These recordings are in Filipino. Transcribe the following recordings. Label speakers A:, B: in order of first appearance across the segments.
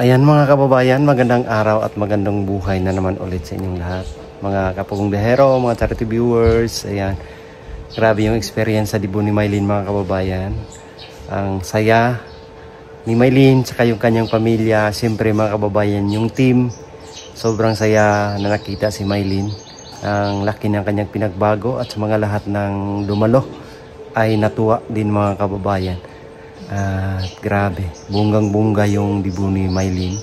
A: Ayan mga kababayan, magandang araw at magandang buhay na naman ulit sa inyong lahat. Mga kapugong dehero, mga charity viewers, ayan. Grabe yung experience sa Dibu ni Mylene mga kababayan. Ang saya ni Mylene, saka yung kanyang pamilya. Siyempre mga kababayan, yung team, sobrang saya na nakita si Mylene. Ang laki ng kanyang pinagbago at sa mga lahat ng dumalo ay natuwa din mga kababayan. Grabe, bunggang-bungga yung Dibu ni Mylene.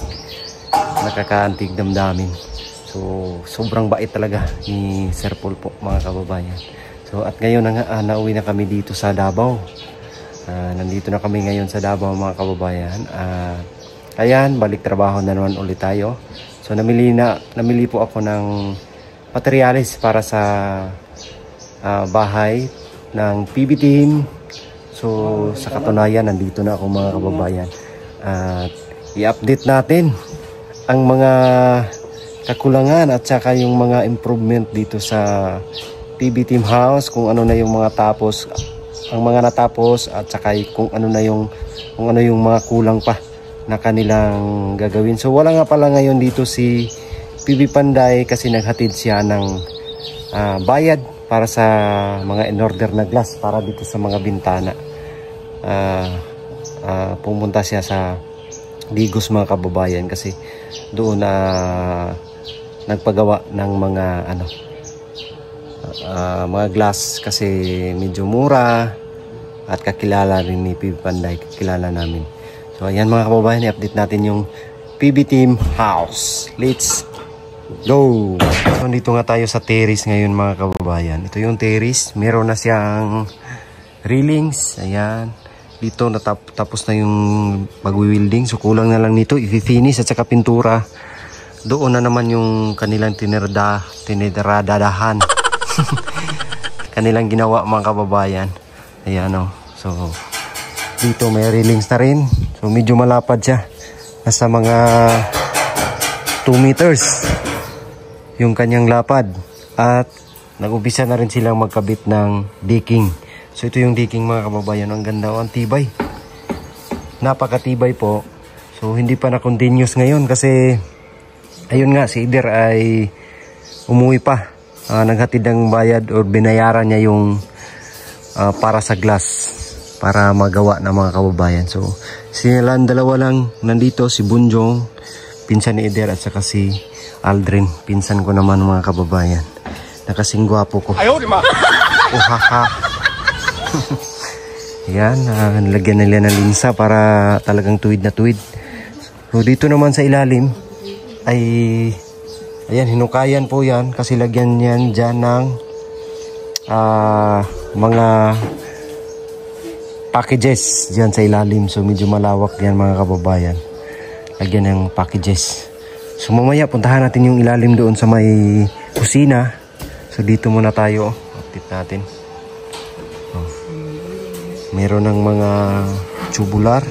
A: Nakakaantig damdamin. So, sobrang bait talaga ni Sir Paul po mga kababayan. So, at ngayon nauwi na kami dito sa Davao. Nandito na kami ngayon sa Davao mga kababayan. Ayan, balik trabaho na naman ulit tayo. So, namili po ako ng materials para sa bahay ng PB team. So, sa katunayan, nandito na ako mga kababayan. At i-update natin ang mga kakulangan at saka yung mga improvement dito sa PB Team House. Kung ano na yung mga tapos, ang mga natapos at saka kung ano yung mga kulang pa na kanilang gagawin. So, wala nga pala ngayon dito si PB Panday kasi naghatid siya ng bayad para sa mga in-order na glass para dito sa mga bintana. Pumunta siya sa Digos mga kababayan kasi doon nagpagawa ng mga mga glass kasi medyo mura at kakilala rin ni PB Panday, kakilala namin. So ayan mga kababayan, i-update natin yung PB Team House. Let's go! So dito nga tayo sa terrace ngayon mga kababayan. Ito yung terrace, meron na siyang railings, ayan. Dito natapos na yung pag-wielding. So kulang na lang nito i-finish at saka pintura. Doon na naman yung kanilang tiniradadahan. Kanilang ginawa mga kababayan. Ayan o. So dito may railings na rin. So medyo malapad siya. Nasa mga 2 meters yung kanyang lapad. At nag-umpisa na rin silang magkabit ng decking. So ito yung decking mga kababayan. Ang ganda o, ang tibay. Napakatibay po. So hindi pa na-continuous ngayon kasi ayun nga, si Ider ay umuwi pa. Naghatid ng bayad o binayaran niya yung para sa glass. Para magawa ng mga kababayan. So sila dalawa lang nandito. Si Bunjong, pinsan ni Ider, at saka si Aldrin, pinsan ko naman mga kababayan. Nakasing gwapo ko. Ayaw, di ma! Uhaha! Yan, nilagyan nila ng linsa para talagang tuwid na tuwid. So dito naman sa ilalim ay ayan, hinukayan po yan kasi lagyan yan dyan ng mga packages dyan sa ilalim. So medyo malawak yan mga kababayan. Lagyan ng packages. So mamaya puntahan natin yung ilalim doon sa may kusina. So dito muna tayo, update natin. Meron ng mga tubular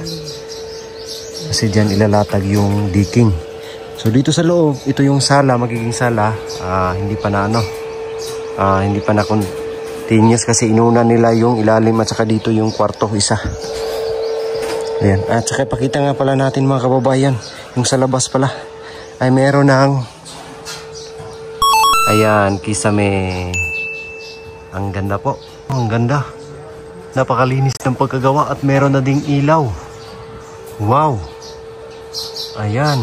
A: kasi dyan ilalatag yung decking. So dito sa loob, ito yung sala, magiging sala. Hindi pa na continuous kasi inuna nila yung ilalim at saka dito yung kwarto isa. Ayan. At saka pakita nga pala natin mga kababayan, yung sa labas pala ay meron ng ayan, kisame. Ang ganda po. Ang ganda. Napakalinis ng pagkagawa at meron na ding ilaw. Wow. Ayan.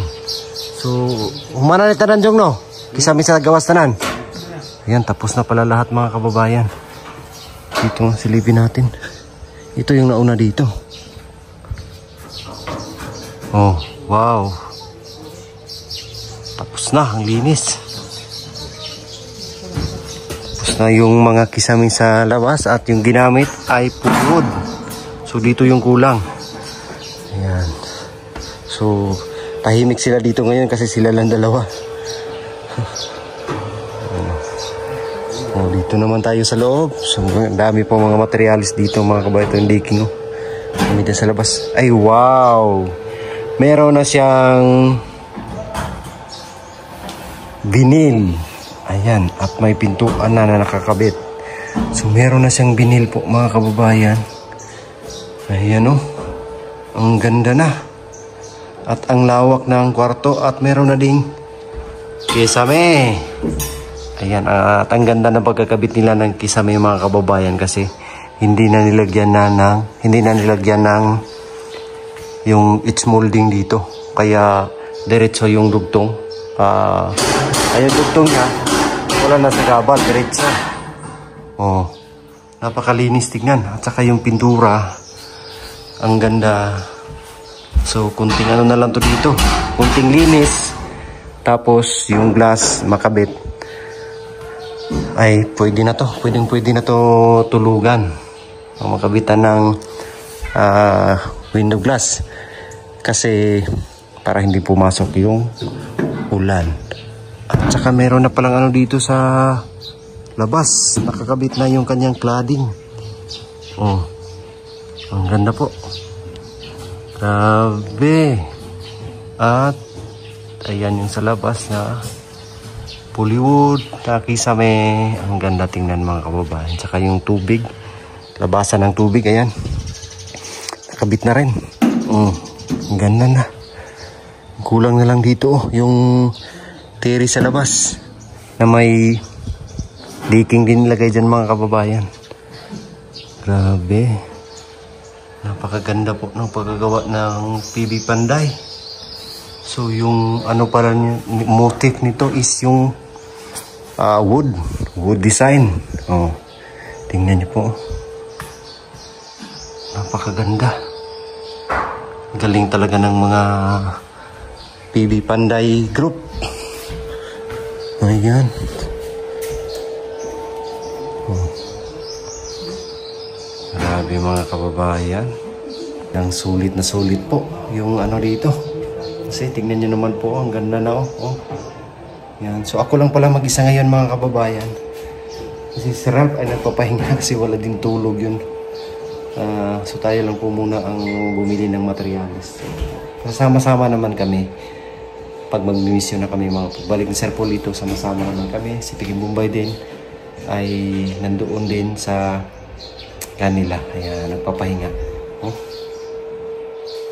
A: So, humana na tanan dyan, no? Kisame sa gawas tanan. Ayan, tapos na pala lahat mga kababayan. Dito nga silipin natin. Ito yung nauna dito. Oh, wow. Tapos na, ang linis. Na yung mga kisame sa labas at yung ginamit ay pugod. So dito yung kulang. Ayan. So Tahimik sila dito ngayon kasi sila lang dalawa. Oh, dito naman tayo sa loob. So, dami po mga materialis dito mga kababayan. Ito yung decking. Oh. Kami din sa labas. Ay, wow! Meron na siyang vinyl. Ayan. At may pintuan na nakakabit. So, meron na siyang vinyl po mga kababayan. Ayan oh. Ang ganda na. At ang lawak ng kwarto. At meron na ding kisame. Ayan, at ang ganda ng pagkakabit nila ng kisame mga kababayan kasi hindi na nilagyan ng yung edge molding dito. Kaya diretso yung dugtong. Ayun dugtong niya, wala na sa gabal, diretso. Oh, napakalinis tignan. At saka yung pintura, ang ganda. So, kunting ano na lang to dito. Kunting linis. Tapos, yung glass makabit. Ay pwede na to, pwede na to tulugan o makabitan ng window glass kasi para hindi pumasok yung ulan. At saka meron na palang ano dito sa labas, nakakabit na yung kanyang cladding. Oh, ang ganda po, grabe. At ayan yung sa labas na Plywood, kisame. Ang ganda tingnan mga kababayan. Tsaka yung tubig, labasan ng tubig, ayan. Nakabit na rin. Ang ganda na. Kulang na lang dito yung terrace sa labas na may decking din nilagay dyan mga kababayan. Grabe. Napakaganda po ng pagkagawa ng PB Panday. So yung ano pala motif nito is yung wood design. Oh, tingnan niyo po. Napakaganda. Galing talaga ng mga PB Panday group. Ayan. Oh. Grabe mga kababayan. Ang sulit na sulit po yung ano dito. Kasi tingnan niyo naman po, ang ganda na oh. Yan. So ako lang pala mag-isa ngayon mga kababayan. Kasi si Ralph ay nagpapahinga kasi wala din tulog yun. So tayo lang po muna ang bumili ng materials. Kasama-sama naman kami. Pag mag-mission na kami mga pagbalik ni Sir Paul ito, sama-sama naman kami. Si Piggy Bombay din ay nandoon din sa kanila. Kaya nagpapahinga. Oh.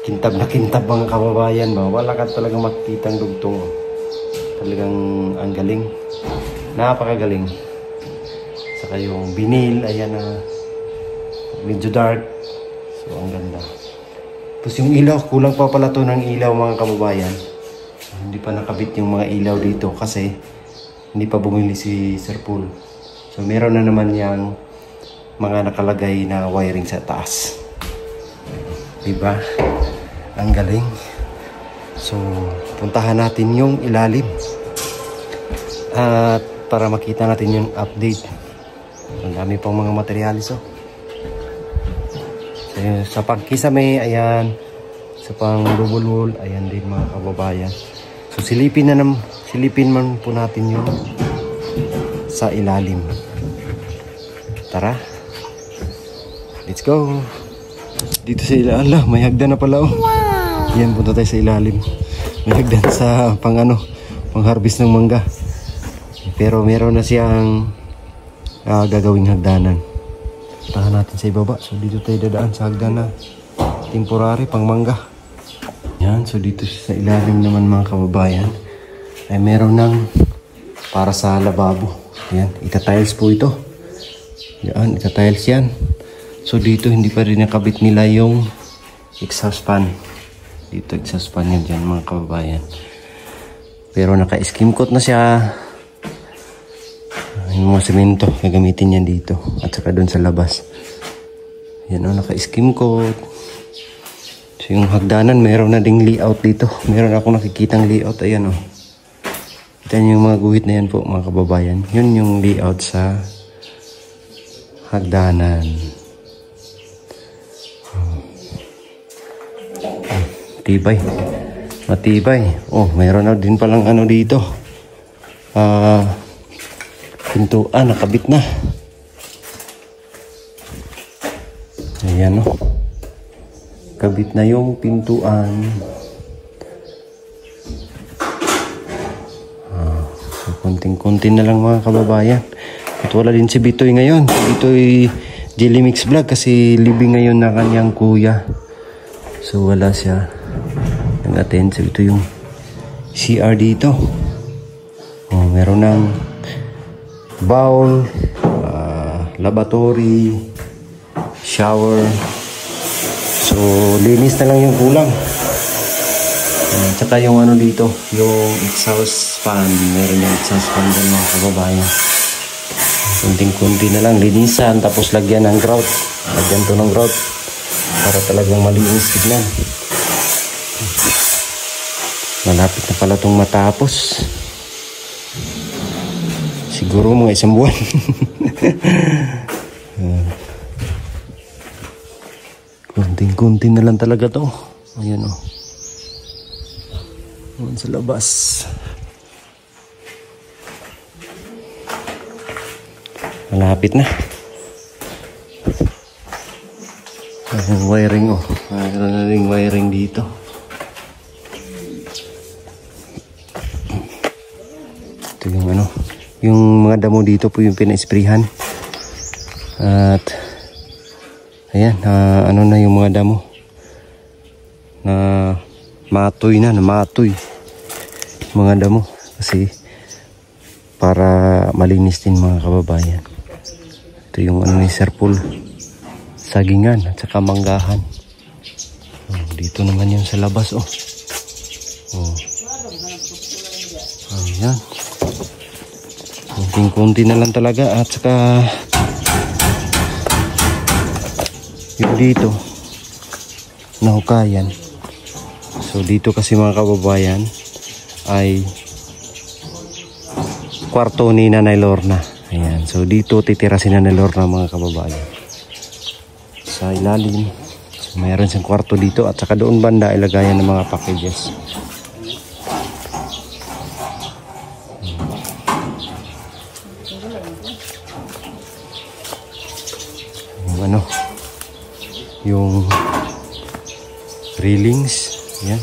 A: Kintab na kintab mga kababayan ba? Wala ka talagang makikitang dugtong. Talagang ang galing. Napakagaling. Saka yung vinyl, ayan na medyo dark. So ang ganda. Tapos yung ilaw, kulang pa pala to ng ilaw mga kababayan. Hindi pa nakabit yung mga ilaw dito kasi hindi pa bumili si Sir Paul. So meron na naman yung mga nakalagay na wiring sa taas. Diba? Ang galing. So, puntahan natin yung ilalim. At para makita natin yung update. Ang dami pang mga materialis oh. So, sa pagkisame, ayan. Sa pang double wall, ayan din mga kababayan. So, silipin man po natin yung sa ilalim. Tara. Let's go. Dito sa ilalim. Ala, may hagdan na pala oh. Wow. Yan, punta tayo sa ilalim. May hagdan sa pang harvest ng mangga. Pero meron na siyang gagawing hagdanan. Puntahan natin sa ibaba. So dito tayo dadaan sa hagdanan. Temporary pang mangga. Yan, so dito sa ilalim naman mga kababayan ay meron ng para sa lababo. Yan, ita-tiles po ito. Yan, ita-tiles yan. So dito hindi pa rin nakabit nila yung exhaust fan. Dito exhaust fan yan dyan mga kababayan. Pero naka-skim coat na siya. Yung mga semento gagamitin yan dito. At saka doon sa labas. Yan o, naka-skim coat. So yung hagdanan meron na ding layout dito. Meron akong nakikitang layout. Ayan o. Kita nyo yung mga guhit na yan po mga kababayan. Yun yung layout sa hagdanan. Tibay. Matibay. Oh, mayroon na din palang ano dito. Pintuan, nakabit na. Ayan o. Kabit na yung pintuan. So, kunting-kunti na lang mga kababayan. At wala din si Bitoy ngayon. Si Bitoy Jelly Mix Vlog kasi libing ngayon na kanyang kuya. So wala siya. Nag-attend. So ito yung CR dito. Oh, meron ng bowl, lavatory, shower. So linis na lang yung kulang. Tsaka yung ano dito, yung exhaust fan. Meron yung exhaust fan doon mga kababayan. Kunting-kunti na lang linisan, tapos lagyan ng grout. Lagyan to ng grout para talagang malinis tignan. Malapit na pala itong matapos. Siguro mga 1 buwan. Kunting-kunti na lang talaga to. Ayan o. Ayan sa labas. Malapit na. Ang wiring oh. Mayroon na ring wiring dito. Ito yung ano. Yung mga damo dito po yung pina-sprayhan. At ayan, ano na yung mga damo. Na matoy na, matoy. Mga damo. Kasi para malinis din mga kababayan. Ito yung ano ni Sir Paul. Sagingan at saka manggahan. Oh, dito naman yung sa labas oh. Oh. Ayan. Kunting-kunti na lang talaga at saka yung dito nahukayan. So dito kasi mga kababayan ay kwarto ni Nanay Lorna. Ayan. So dito titira si Nanay Lorna mga kababayan. Sa ilalim. So, mayroon siyang kwarto dito at saka doon banda ilagayan ng mga packages. Yung ano, yung railings. Ayan.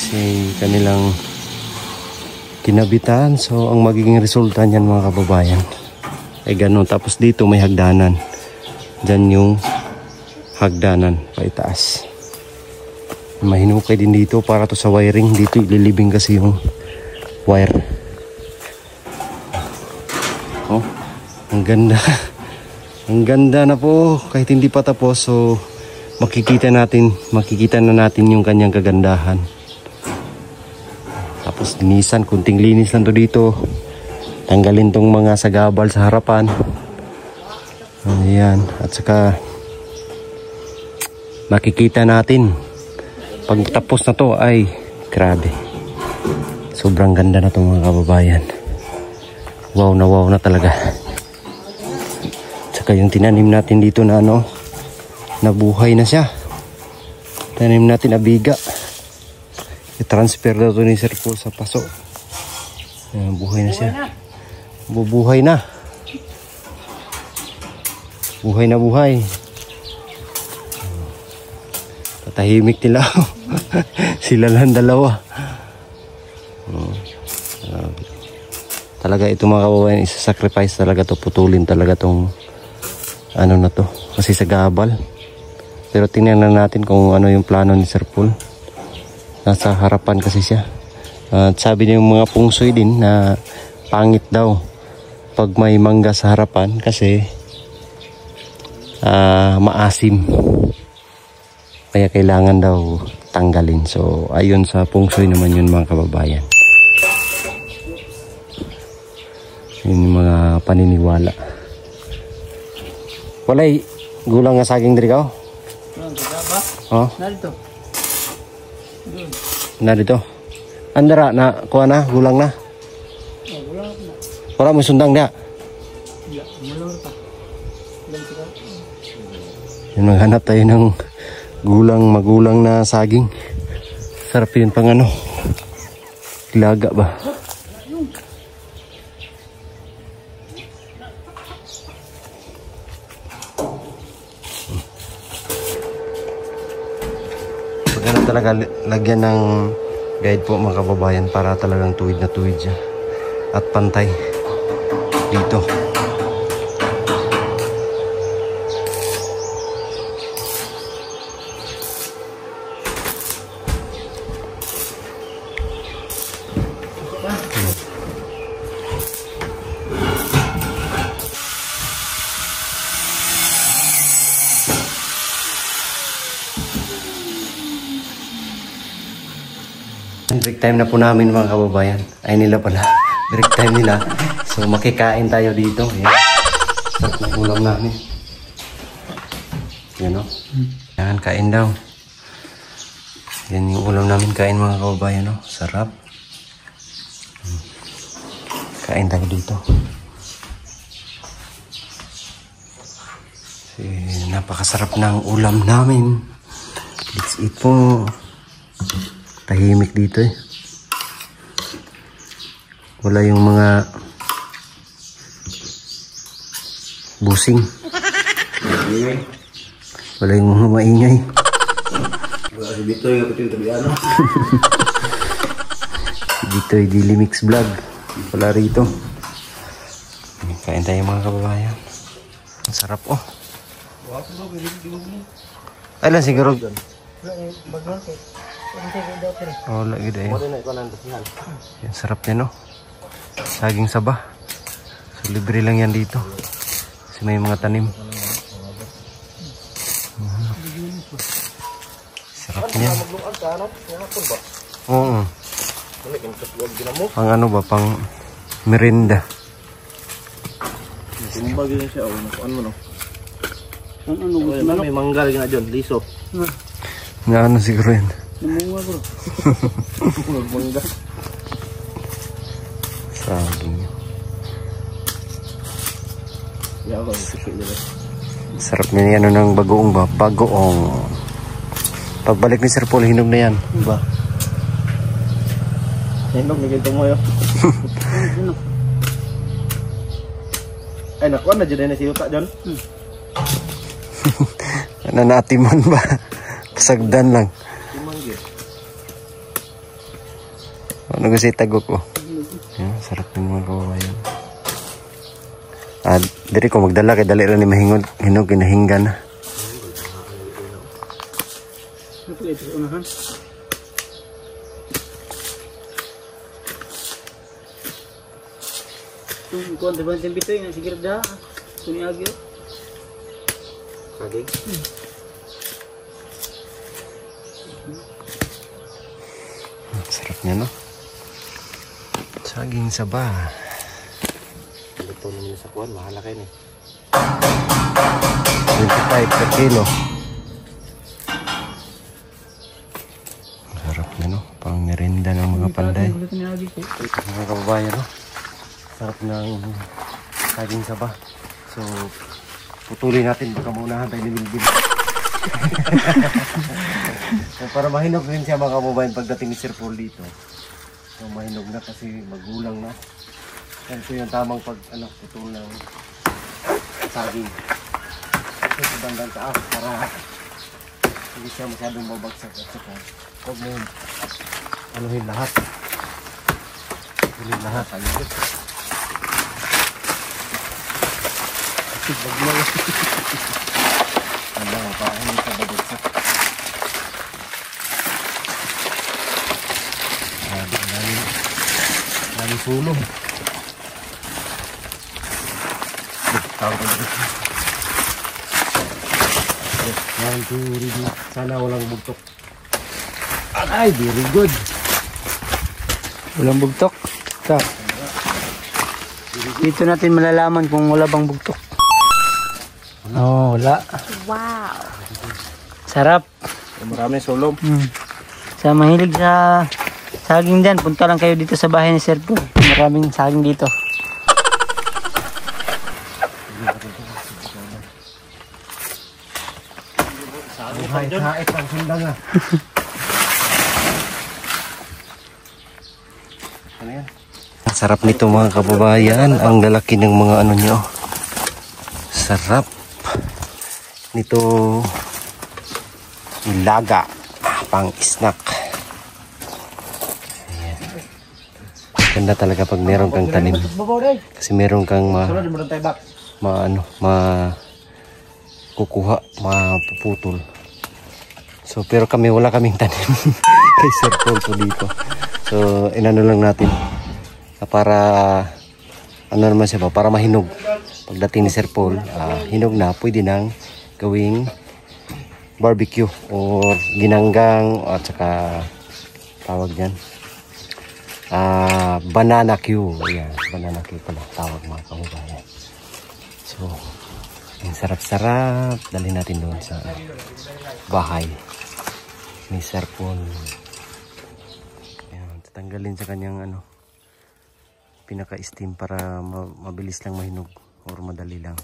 A: Ay kanilang kinabitan. So ang magiging resulta niyan mga kababayan ay ganun. Tapos dito may hagdanan. Diyan yung hagdanan paitaas. Mahinukay din dito para to sa wiring. Dito ililibing kasi yung wire. Oh, ang ganda. Ang ganda na po kahit hindi pa tapos. So makikita na natin yung kanyang kagandahan. Tapos linisan, kunting linis lang to dito. Tanggalin tong mga sagabal sa harapan. Ayan. At saka makikita natin pag tapos na to ay grabe. Sobrang ganda na to mga kababayan. Wow na talaga. At saka yung tinanim natin dito na ano, nabuhay na siya. Tanim natin abiga. I-transfer daw to ni Sir Paul sa paso. Ayan, buhay na siya. Bubuhay na. Buhay na buhay. Tatahimik nila. Sila lang dalawa. Talaga ito mga kababayan, isa-sacrifice talaga to. Putulin talaga tong ano na to. Kasi sa gabal. Pero tingnan na natin kung ano yung plano ni Sir Paul. Nasa harapan kasi siya. At sabi niya yung mga pungsoy din na pangit daw pag may mangga sa harapan kasi maasim. Kaya kailangan daw tanggalin. So ayun sa pungsoy naman yun mga kababayan. Yun yung mga paniniwala. Walay gulang nga saging diri ka? Oh. Narito. Narito. Andara na kuha na gulang na. Wala mo sundang na. Yan, maghanap tayo ng magulang na saging. Sarap yun pang ano. Ilaga ba? Pag talaga lagyan ng guide po mga kababayan para talagang tuwid na tuwid siya at pantay dito. Break time na po namin mga kababayan. Ay nila pala. Break time nila. So makikain tayo dito. Ayan. Sarap ng ulam namin. Yan o. Yan, kain daw. Yan yung ulam namin kain mga kababayan o. Sarap. Kain tayo dito. Napakasarap ng ulam namin. Let's eat po. Tahimik dito eh. Wala yung mga busing. Wala yung mga maingay. Dito ay Daily Mix Vlog. Wala rito. Kain tayo mga kababayan. Ang sarap oh. Ay lang siguro. Oh, lagi deh. Yan, sarap niya, no? Saging saba. So, libre lang yan dito. Kasi may mga tanim. Sarap niya. Oo. Pang ano ba? Pang merinda.
B: May manggal nga dyan, liso.
A: Nga ano siguro yan.
B: Namunga bro. Manggal.
A: Saging. Sarap niya yan ng bagoong ba? Bagoong. Pagbalik ni Sir Paul, hinog na yan. Diba?
B: Hinog, nagintong mo yun. Ay, nakuha na dyan na si Yuta dyan.
A: Nanatiman ba? Pasagdan lang. Ano kasi tagok ko? Yan, sarap yung mga kawayan. Diri ko magdala kay dali rin ni mahingod. Hinog, hinahingga na.
B: Kung terbang bito yang sigir dah. Suni agyo. Agig.
A: Sarap niya, no? Saging saba.
B: Ito naman sa kuwan, mahala kayo eh.
A: 25 per kilo. Sarap niya, no? Pang merinda ng mga panday. Mga kababayan, no? Sarap ng saging saba. So, putulin natin. Baka maunahan tayo ni Bilbil. So, para mahinog rin siya mga kababayan pagdating ni Sir Paul dito. So, mahinog na kasi magulang na. Yan po yung tamang putol ng saging. Ito sa bandang taas para hindi siya masyadong babagsak at saka huwag mo anuhin lahat. Putulin lahat. Wag mo lang. Ano, paano sa babagsak. Dami sulong. Yan, sana walang bugtok. Ay, very good.
B: Walang bugtok. Ito. Dito natin malalaman kung wala bang bugtok. Oh, wala.
C: Wow.
B: Sarap.
A: Maraming sulong.
B: Sa mahilig sa saging dyan, punta lang kayo dito sa bahay ni Sir Paul. Maraming saging dito.
A: Buhay sa itang sundang ah. Ano yan? Sarap nito mga kababayan. Ang lalaki ng mga ano nyo. Sarap. Nito ilaga. Pang snack. Ayan. Ganda talaga pag meron kang tanim. Kasi meron kang kukuha, mapuputol. So pero kami wala kaming tanim. Kay Sir Paul po dito. So inano lang natin para ano naman siya ba, para mahinog. Pagdating ni Sir Paul, hinog na, pwede nang gawing barbecue or ginanggang at saka tawag diyan. Banana Q. Yan, banana Q pala tawag mga kababayan. So ang sarap-sarap, dalhin natin doon sa bahay ni Sir Paul. Ayan, tatanggalin sa kanyang ano, pinaka-steam para mabilis lang mahinog or madali lang.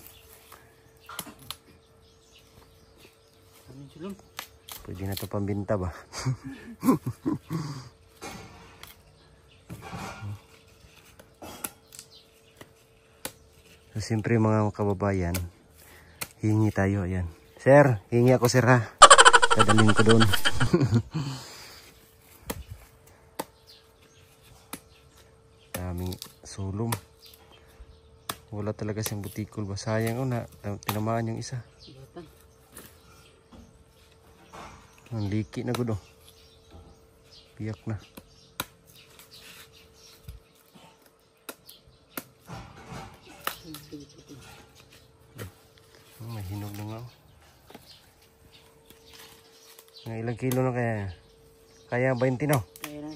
A: Pwede na ito pambinta ba? So siyempre mga kababayan, hingi tayo, ayan. Sir, hingi ako sir ha. Dadalhin ko doon. Daming sulom. Wala talaga siyang butikol ba? Sayang na tinamaan yung isa. Ang liki na gudo. Piyak na. May hinog na nga. Nga ilang kilo na kaya? Kaya 20 no? Kaya na.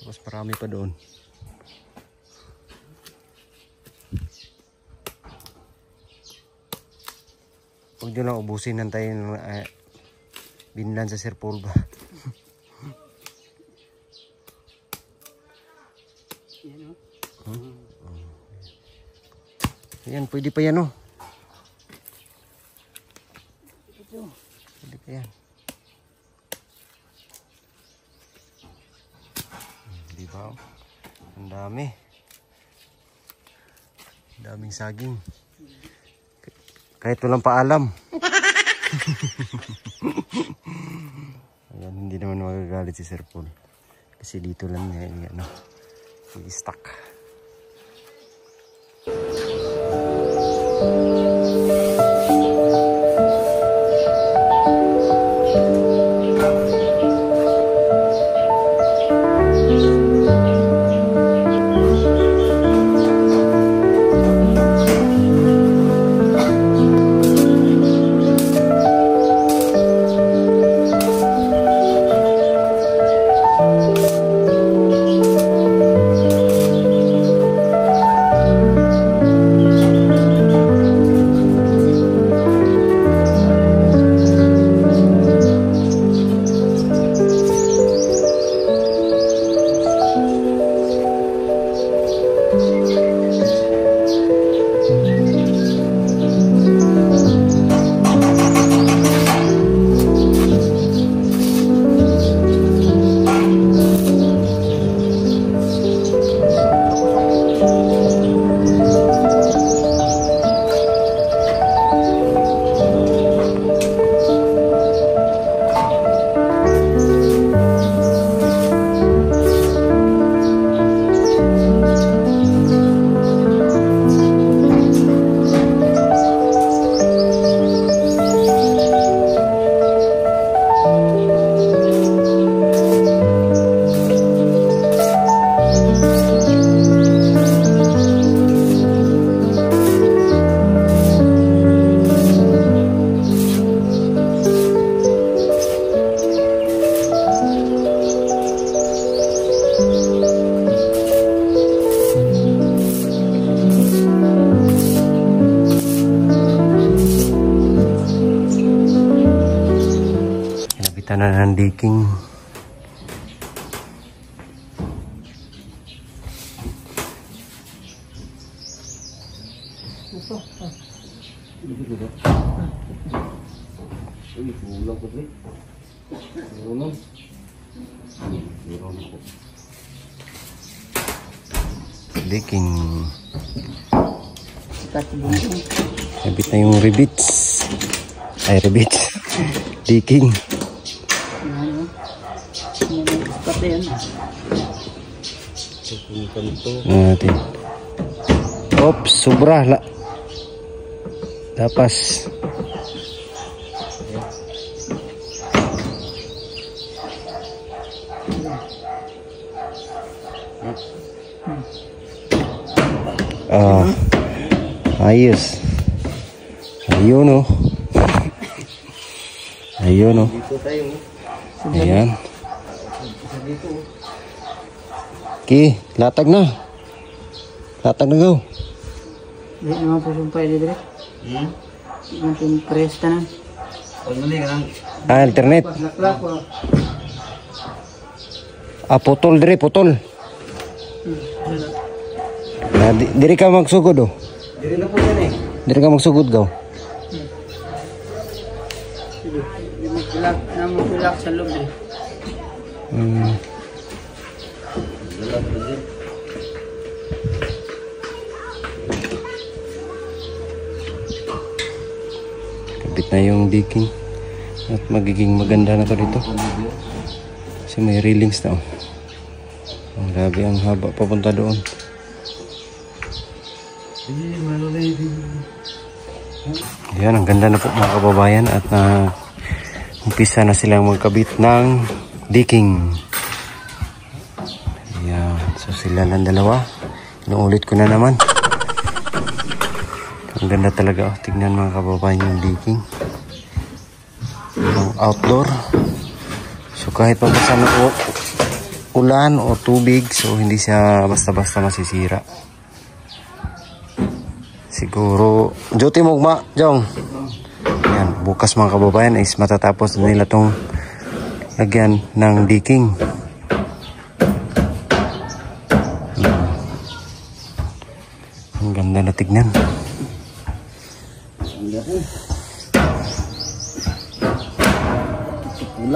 A: Tapos marami pa doon. Huwag nyo lang ubusin ng tayo binlan sa Sir Paul ba? Yan o. Ayan, pwede pa yan o. Pwede pa yan. Diba? Ang dami. Ang daming saging. Kahit walang paalam. Ayan, hindi naman magagalit si Sir Paul. Kasi dito lang niya i-stack. Na ng diking. Uy, kulang ko rin. Kulang. Kulang ko. Leaking. Habit na yung rivets. Ay, rivets. Leaking. Natin. Oops, sobra. Tapas. Ayos. Ayun oh. Ayun oh. Ayan. Okay, latag na. Latag na go.
B: Hindi naman po sumpay di dire. Natin presta na.
A: Alternate. Putol dire, putol. Diri ka magsugod oh. Diri na po yan eh. Diri ka magsugod gaw.
B: Magulak sa loob eh.
A: Kapit na yung digging. At magiging maganda na to dito. Kasi may railings na oh. Ang grabe ang haba papunta doon. Yan, ang ganda na po mga kababayan. At umpisa na silang magkabit ng digging. Yan, so sila lang dalawa. Inuulit ko na naman. Ang ganda talaga oh. Tignan mga kababayan yung digging. Yung outdoor. So kahit mabasa ng ulan o tubig, so hindi siya basta-basta masisira. Siguro duty mo ma, Jong. Yan, bukas mga kababayan is matatapos na nila tong lagyan ng digging. Ang ganda na tignan.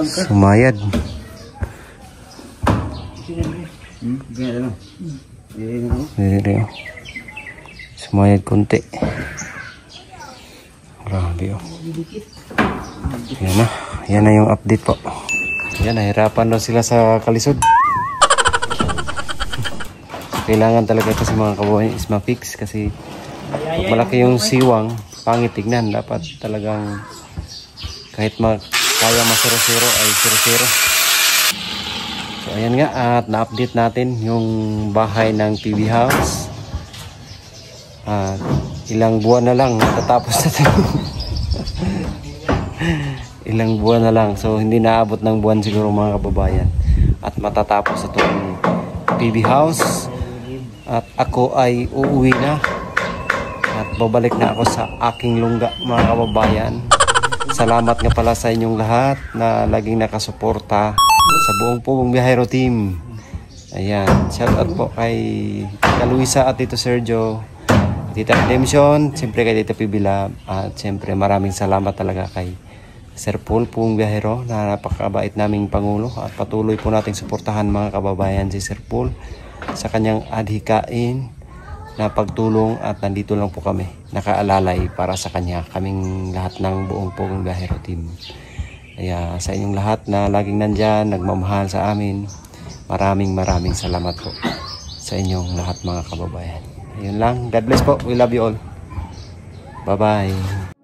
A: Sumayad. Sumayad konti. Grabe oh. Yan na. Yan na yung update po. Yan, nahirapan daw sila sa kalisod. Kailangan talaga ito sa mga kababayan is ma-fix kasi malaki yung siwang, pangit tignan. Dapat talagang kahit kaya ma-0-0 ay 0-0. So ayan nga, at na-update natin yung bahay ng PB House. Ilang buwan na lang matatapos na ito. Ilang buwan na lang, so hindi naabot ng buwan siguro mga kababayan at matatapos itong PB House. At ako ay uuwi na at babalik na ako sa aking lungga mga kababayan. Salamat nga pala sa inyong lahat na laging nakasuporta sa buong Pugong Biyahero team. Ayan, shout out po kay Luisa at Tito Sergio, Tita Redemption, siyempre kay Tita Pibila, at siyempre maraming salamat talaga kay Sir Paul Pugong Biyahero na napakabait naming Pangulo, at patuloy po nating suportahan mga kababayan si Sir Paul sa kanyang adhikain na pagtulong, at nandito lang po kami nakaalalay para sa kanya, kaming lahat ng buong Pugong Biyahero team. Kaya sa inyong lahat na laging nandyan, nagmamahal sa amin, maraming salamat po sa inyong lahat mga kababayan. Ayun lang, God bless po, we love you all. Bye bye.